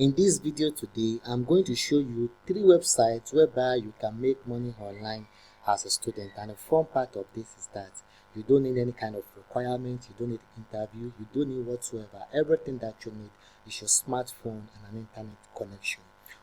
In this video today, I'm going to show you 3 websites whereby you can make money online as a student, and the fun part of this is that you don't need any kind of requirement, you don't need interview, you don't need whatsoever. Everything that you need is your smartphone and an internet connection.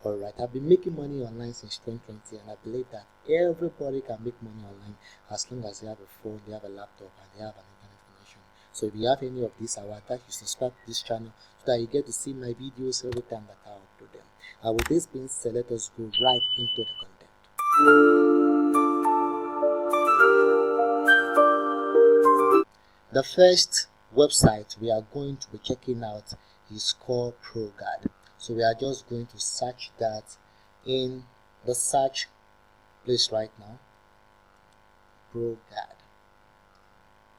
Alright, I've been making money online since 2020, and I believe that everybody can make money online as long as they have a phone, they have a laptop, and they have an internet connection. So if you have any of these, I would advise you subscribe to this channel so that you get to see my videos every time that I upload them. And with this being said, let us go right into the content. The first website we are going to be checking out is called ProGuard. So we are just going to search that in the search place right now. ProGuard.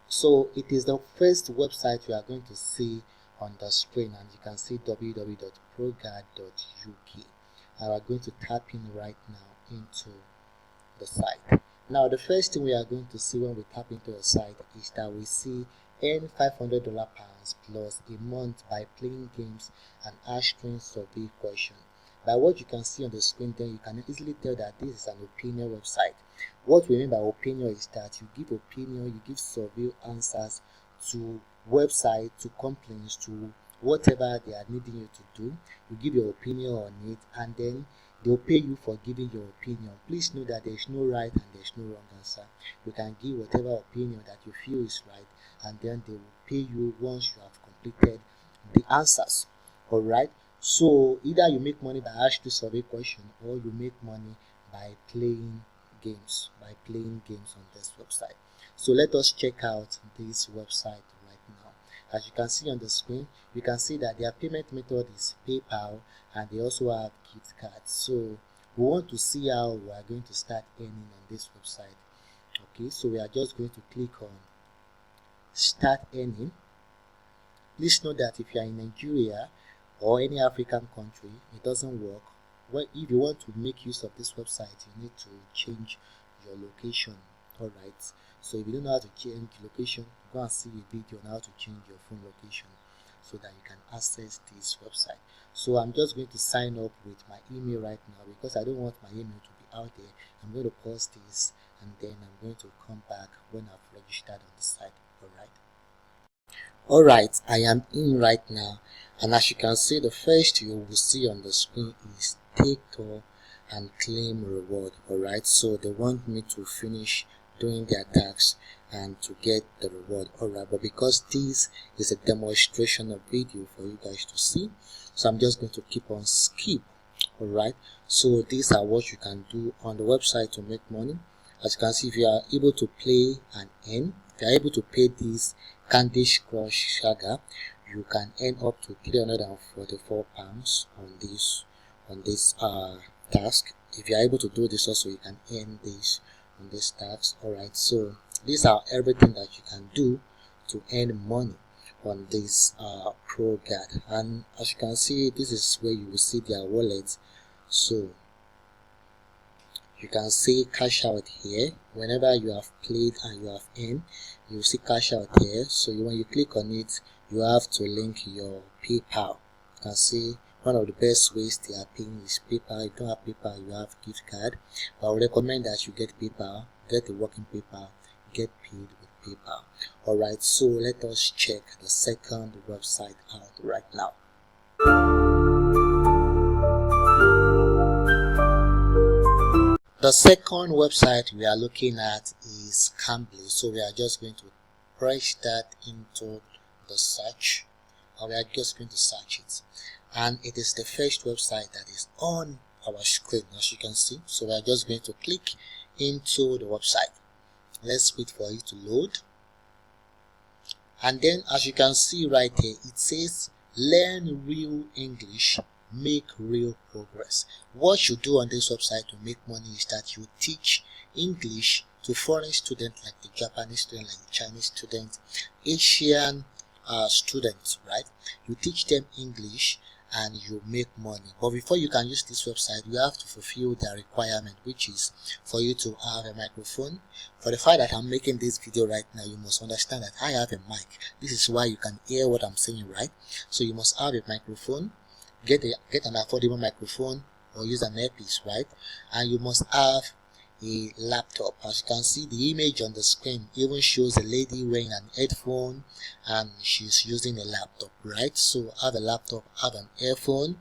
So it is the first website we are going to see on the screen, and you can see www.proguard.uk, and we are going to tap in right now into the site. Now the first thing we are going to see when we tap into the site is that we see earn $500 plus a month by playing games and answering survey questions. By what you can see on the screen, then you can easily tell that this is an opinion website. What we mean by opinion is that you give opinion, you give survey answers to website, to complaints, to whatever they are needing you to do. You give your opinion on it, and then they'll pay you for giving your opinion. Please know that there is no right and there is no wrong answer. You can give whatever opinion that you feel is right, and then they will pay you once you have completed the answers. Alright, so either you make money by asking survey question, or you make money by playing games on this website. So let us check out this website right now. As you can see on the screen, you can see that their payment method is PayPal, and they also have gift cards. So we want to see how we are going to start earning on this website. Okay, so we are just going to click on start earning. Please note that if you are in Nigeria or any African country, it doesn't work. Well, if you want to make use of this website, you need to change your location. Alright, so if you don't know how to change location, go and see a video on how to change your phone location so that you can access this website. So I'm just going to sign up with my email right now because I don't want my email to be out there. I'm going to pause this, and then I'm going to come back when I've registered on the site. Alright, I am in right now, and as you can see, the first you will see on the screen is take tour and claim reward. Alright, so they want me to finish doing their tasks and to get the reward. Alright, but because this is a demonstration of video for you guys to see, so I'm just going to keep on skip. Alright, so these are what you can do on the website to make money. As you can see, if you are able to play and earn, if you are able to pay this Candy Crush Saga, you can earn up to £344 on this task. If you are able to do this also, you can earn this on this task. Alright, so these are everything that you can do to earn money on this ProGuard. And as you can see, this is where you will see their wallet. So you can see cash out here. Whenever you have played and you have earned, you will see cash out here. So when you click on it, you have to link your PayPal. You can see one of the best ways they are paying is PayPal. If you don't have PayPal, you have gift card, but I would recommend that you get PayPal, get a working PayPal, get paid with PayPal. Alright, so let us check the second website out right now. The second website we are looking at is Cambly. So we are just going to press that into the search, and we are just going to search it, and it is the first website that is on our screen, as you can see. So we are just going to click into the website. Let's wait for it to load, and then as you can see right here, it says learn real English, make real progress. What you do on this website to make money is that you teach English to foreign students like the Japanese student, like the Chinese student, Asian students, right? You teach them English and you make money. But before you can use this website, you have to fulfill their requirement, which is for you to have a microphone. For the fact that I'm making this video right now, you must understand that I have a mic. This is why you can hear what I'm saying, right? So you must have a microphone. get an affordable microphone or use an earpiece, right? And you must have a laptop. As you can see, the image on the screen even shows a lady wearing an headphone and she's using a laptop, right? So have a laptop, have an earphone,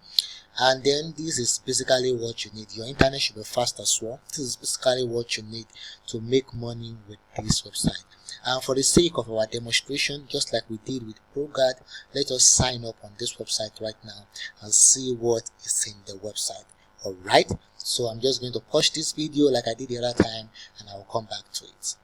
and then this is basically what you need. Your internet should be fast as well. This is basically what you need to make money with this website. And for the sake of our demonstration, just like we did with ProGuard, let us sign up on this website right now and see what is in the website. Alright, so I'm just going to pause this video like I did the other time, and I will come back to it.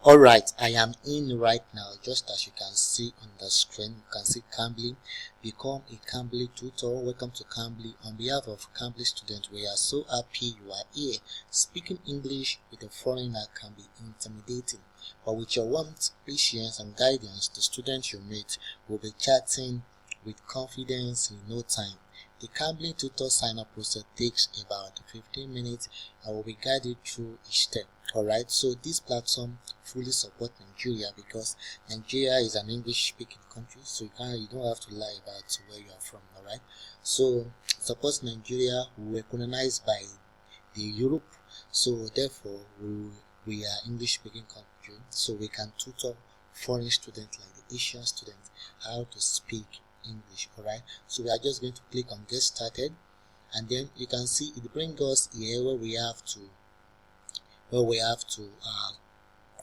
Alright, I am in right now. Just as you can see on the screen, you can see Cambly. Become a Cambly tutor. Welcome to Cambly. On behalf of Cambly students, we are so happy you are here. Speaking English with a foreigner can be intimidating, but with your warmth, patience and guidance, the students you meet will be chatting with confidence in no time. The Cambly tutor sign-up process takes about 15 minutes and will be guided through each step. Alright, so this platform fully supports Nigeria because Nigeria is an English-speaking country, so you don't have to lie about where you are from. Alright, so supports Nigeria. We were colonized by the Europe, so therefore we are English-speaking country, so we can tutor foreign students like the Asian students how to speak English. Alright, so we are just going to click on get started, and then you can see it brings us here where we have to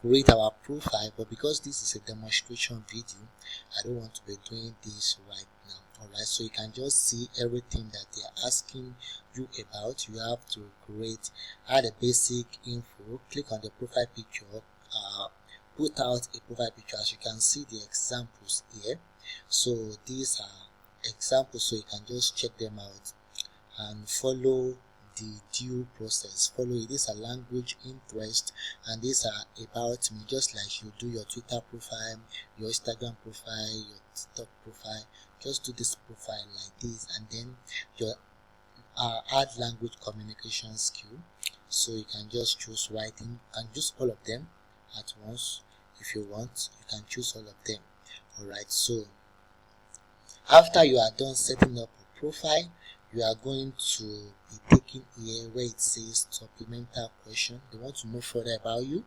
create our profile. But because this is a demonstration video, I don't want to be doing this right now. Alright, so you can just see everything that they are asking you about. You have to add a basic info, click on the profile picture, put out a profile picture. As you can see the examples here, so these are examples, so you can just check them out and follow the due process. Follow it. These are language interest, and these are about me, just like you do your Twitter profile, your Instagram profile, your TikTok profile. Just do this profile like this, and then your add language communication skill. So you can just choose writing, and choose all of them at once. If you want, you can choose all of them. Alright, so after you are done setting up a profile, you are going to be taking here where it says supplemental question. They want to know further about you.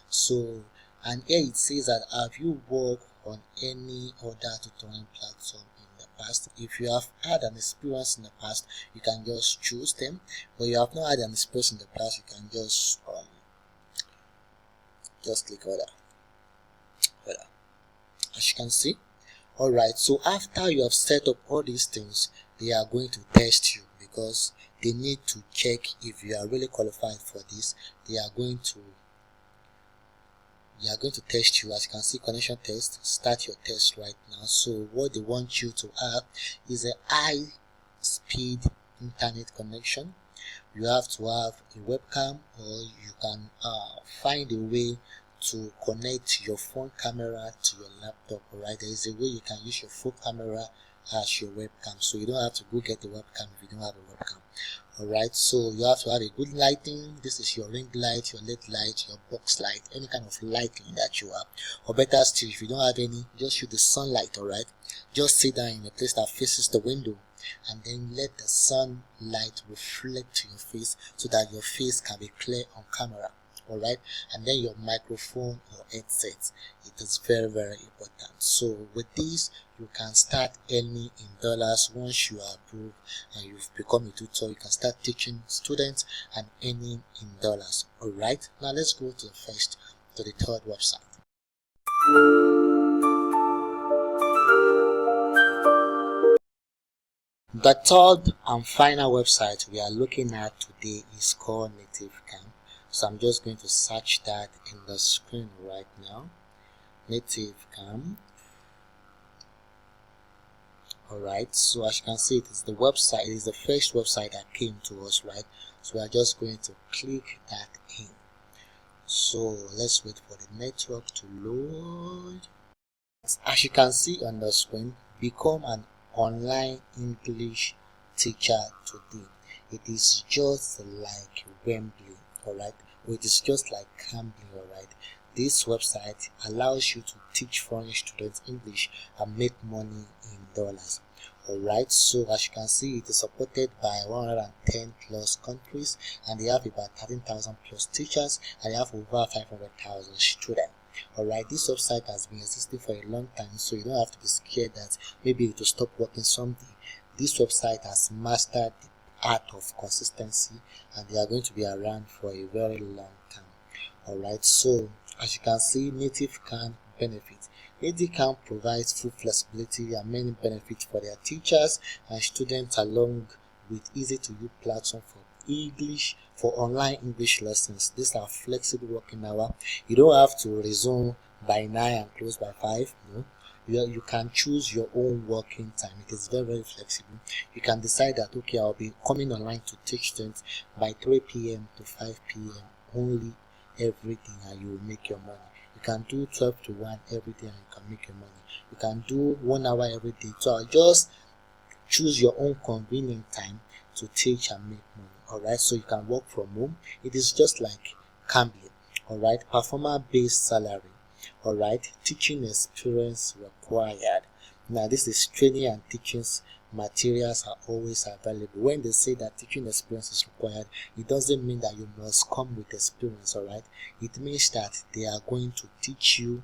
So, and here it says that have you worked on any other tutoring platform in the past? If you have had an experience in the past, you can just choose them. But you have not had an experience in the past, you can just click other. As you can see. Alright, so after you have set up all these things, they are going to test you because they need to check if you are really qualified for this. They are going to test you. As you can see, connection test. Start your test right now. So what they want you to have is a high speed internet connection. You have to have a webcam, or you can find a way to connect your phone camera to your laptop. Alright, there is a way you can use your phone camera as your webcam, so you don't have to go get a webcam if you don't have a webcam. Alright, so you have to have a good lighting. This is your ring light, your LED light, your box light, any kind of lighting that you have. Or better still, if you don't have any, just use the sunlight. Alright, just sit down in a place that faces the window, and then let the sunlight reflect to your face so that your face can be clear on camera. Alright, and then your microphone or headset, it is very, very important. So with this, you can start earning in dollars. Once you are approved and you've become a tutor, you can start teaching students and earning in dollars. Alright, now let's go to the third website. The third and final website we are looking at today is called NativeCamp. So I'm just going to search that in the screen right now. NativeCamp. Alright, so as you can see, it is the website, it is the first website that came to us, right? So we are just going to click that in. So let's wait for the network to load. As you can see on the screen, become an online English teacher today. It is just like Wembley, alright? It is just like Cambly, alright? This website allows you to teach foreign students English and make money in dollars. Alright, so as you can see, it is supported by 110 plus countries, and they have about 13,000 plus teachers, and they have over 500,000 students. Alright, this website has been existing for a long time, so you don't have to be scared that maybe it will stop working someday. This website has mastered the art of consistency, and they are going to be around for a very long time. Alright, so as you can see, Native can benefit. Native can provides full flexibility and many benefits for their teachers and students, along with easy to use platform for online English lessons. These are flexible working hours. You don't have to resume by 9 and close by 5. No. You can choose your own working time. It is very, very flexible. You can decide that, okay, I'll be coming online to teach students by 3 p.m. to 5 p.m. only every day, and you will make your money. You can do 12 to 1 every day and you can make your money. You can do 1 hour every day. So just choose your own convenient time to teach and make money. Alright, so you can work from home. It is just like Cambly. Alright, performer based salary. Alright, teaching experience required. Now this is training and teaching materials are always available. When they say that teaching experience is required, it doesn't mean that you must come with experience. Alright, it means that they are going to teach you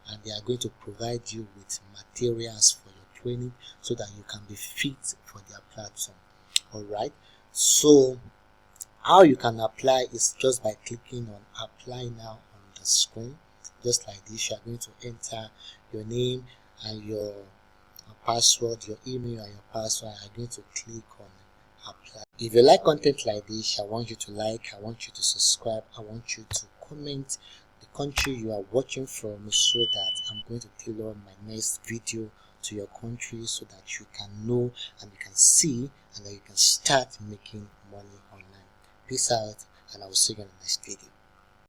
and they are going to provide you with materials for your training so that you can be fit for their platform. Alright, so how you can apply is just by clicking on apply now on the screen. Just like this, you are going to enter your name and your password, your email and your password. You are going to click on apply. If you like content like this, I want you to like, I want you to subscribe, I want you to comment the country you are watching from, so that I'm going to tailor my next video to your country so that you can know and you can see and that you can start making money online. Peace out, and I will see you in the next video.